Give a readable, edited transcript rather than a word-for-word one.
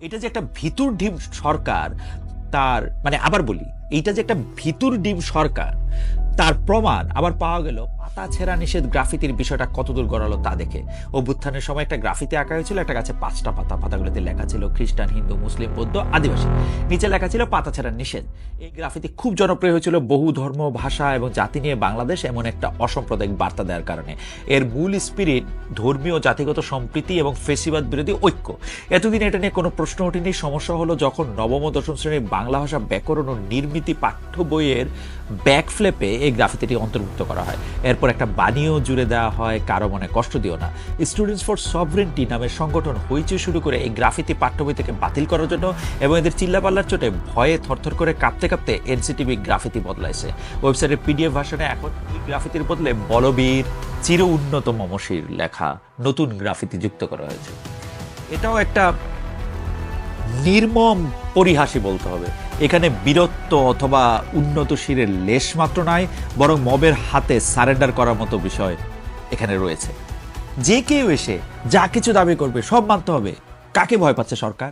এটা যে একটা ভিতুর ঢিম সরকার, তার মানে আবার বলি, এইটা যে একটা ভিতুর ডিম সরকার তার প্রমাণ আবার পাওয়া গেল পাতা ছেঁড়া নিষেধ গ্রাফিতির বিষয়টা কতদূর গড়ালো তা দেখে। অভ্যুত্থানের সময় একটা গ্রাফিতি আঁকা হয়েছিল, একটা গাছে 5টা পাতা, পাতাগুলোতে লেখা ছিল খ্রিস্টান, হিন্দু, মুসলিম, বৌদ্ধ, আদিবাসী, নিচে লেখা ছিল পাতা ছেঁড়া নিষেধ। এই গ্রাফিতি খুব জনপ্রিয় হয়েছিল বহু ধর্ম, ভাষা এবং জাতি নিয়ে বাংলাদেশ এমন একটা অসাম্প্রদায়িক বার্তা দেওয়ার কারণে। এর মূল স্পিরিট ধর্মীয় জাতিগত সম্প্রীতি এবং ফেসিবাদ বিরোধী ঐক্য। এতদিন এটা নিয়ে কোনো প্রশ্ন ওঠেনি। সমস্যা হলো যখন নবম ও দশম শ্রেণীর বাংলা ভাষা ব্যাকরণ ও নির্মিতি পাঠ্য বইয়ের ব্যাকফ্লেপে এই গ্রাফিতিটি অন্তর্ভুক্ত করা হয়। এরপর একটা বাণীও জুড়ে দেওয়া হয়, কারো মনে কষ্ট দিও না। স্টুডেন্টস ফর সভরেন্টি নামের সংগঠন হইচই শুরু করে এই গ্রাফিতি পাঠ্য বই থেকে বাতিল করার জন্য, এবং এদের চিল্লাপাল্লার চোটে ভয়ে থরথর করে কাঁপতে কাঁপতে এনসিটিভি গ্রাফিতি বদলাইছে। ওয়েবসাইটের পিডিএফ ভার্সনে এখন এই গ্রাফিতির বদলে বলবীর চির উন্নত মমশির লেখা নতুন গ্রাফিতি যুক্ত করা হয়েছে। এটাও একটা নির্মম পরিহাসই বলতে হবে। এখানে বীরত্ব অথবা উন্নত শিরের লেশ মাত্র নাই, বরং মবের হাতে সারেন্ডার করার মতো বিষয় এখানে রয়েছে। যে কেউ এসে যা কিছু দাবি করবে সব মানতে হবে। কাকে ভয় পাচ্ছে সরকার?